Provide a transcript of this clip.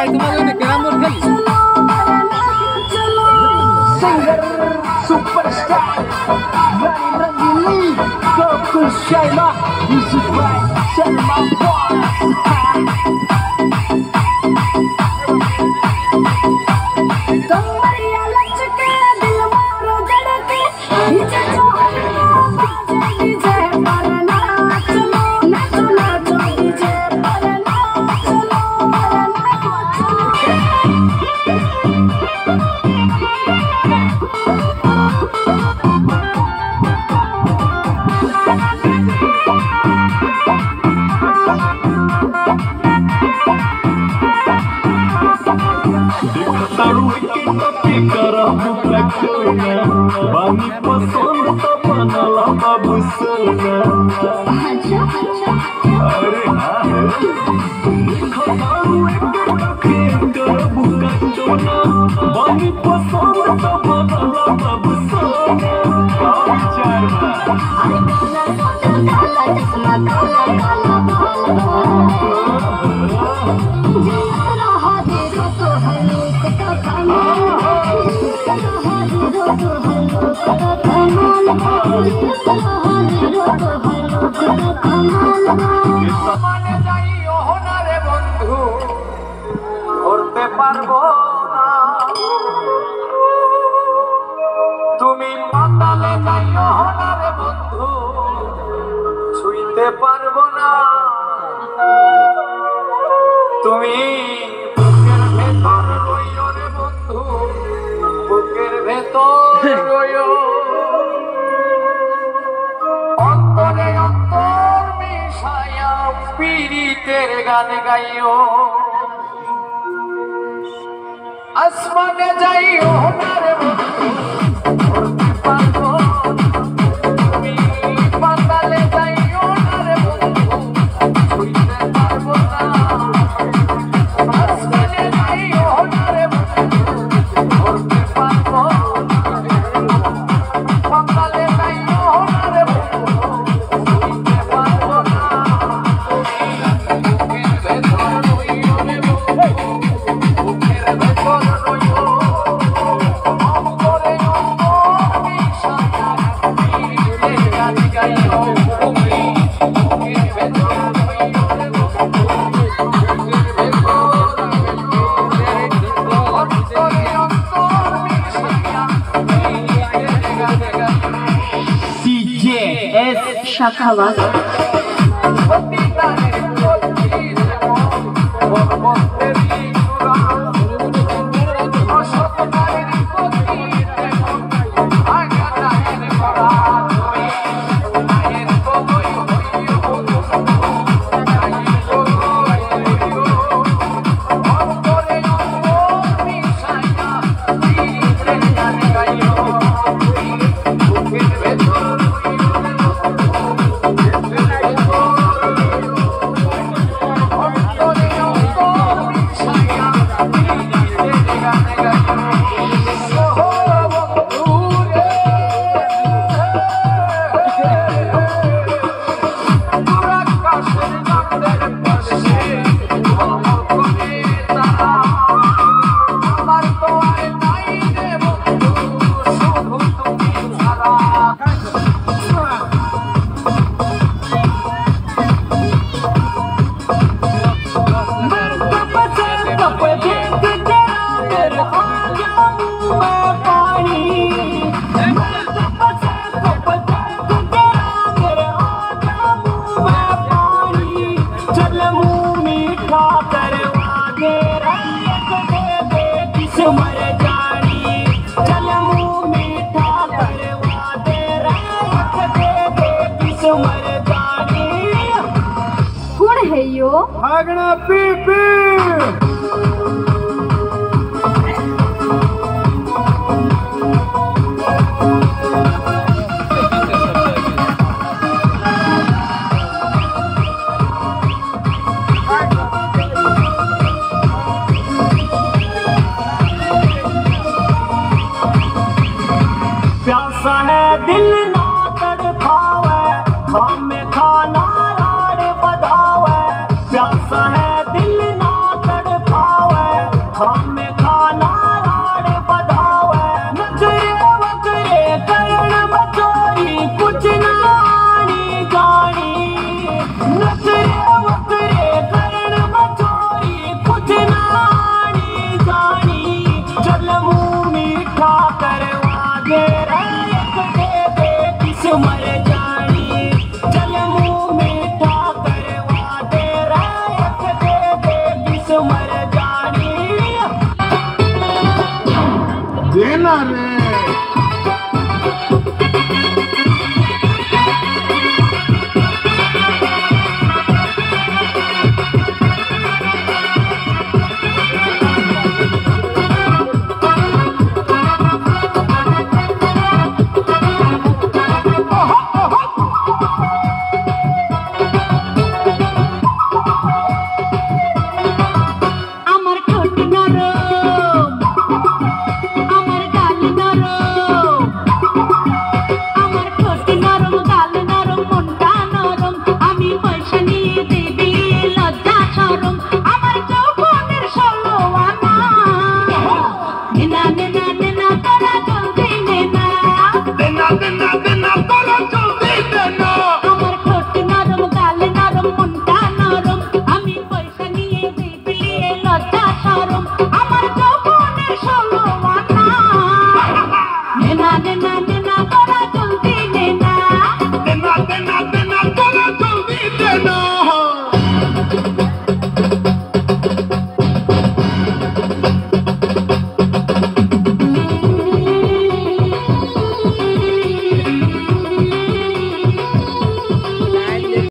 भाई तुम्हारे carrom board खेली singer superstar Rani Rangili Gokul Sharma music by Sharma boss कमरिया लचके दिल मारो धड़के डीजे चोहला बाजे डीजे पर नाचो नाचो नाचो डीजे पर नाचो बानी पसंद तो बनला बाबू सोना अरे हाँ खतारू एक करबू कचोना बानी पसंद तो बनला बाबू सोना विचार মানে যাইও না রে বন্ধু করতে পারবো না তুমি পাতালে যাইও না রে বন্ধু ছুঁইতে পারবো না তুমি বুকের ভেতর রইও রে বন্ধু বুকের ভেতর রইও অন্তরে অন্তর মিশায়া পীড়িতের গান গাইও আসমানে যাইও না রে বন্ধু করতে পারবো তুমি পাতালে যাইও না রে বন্ধু ছুঁইতে পারবো না আসমানে যাইও না রে বন্ধু করতে পারবো পাতালে যাইও না রে বন্ধু ছুঁইতে পারবো না বুকের ভেতর রইও রে বন্ধু বুকের ভেতর রইও অন্তরে অন্তর মিশায়া পীড়িতের গান গাইও তুমি বুকের ভেতর রইও রে বন্ধু বুকের ভেতর অন্তরে অন্তর মিশায়া পীড়িতের গান গাইও डीजे एस शाखावास পতিতারে পতির মন বন্ধেরি সুরা অসৎ নারীর পতিতে মন আগা নাইর করা তুমি নাইর কবই হইও নাইর কবই হইও অন্তরে অন্তর মিশায়া পীড়িতের গান গাইও বুকের ভেতর রইও রে বন্ধু বুকের ভেতর অন্তরে অন্তর মিশায়া পীড়িতের গান গাইও ও বন্ধু রে দূর আকাশের চাঁদের পাশে ঝলমল করে তারা আমার তো আর নাই রে বন্ধু শুধু তুমি ছাড়া मर जानी चल मुँह मीठा करवा दे रात दे दे किस मर जानी कौन है यो भागना पी पी प्यासा है दिल ना तड़पावे हमें खाना राड़ बधावे प्यासा है दिल ना तड़पावे দে না রে। আমার ঠোঁট নরম, আমার গাল নরম, আমার ঠোঁট নরম, গাল নরম, মনটা নরম, আমি পয়সা নিয়ে দেবি লজ্জা শরম।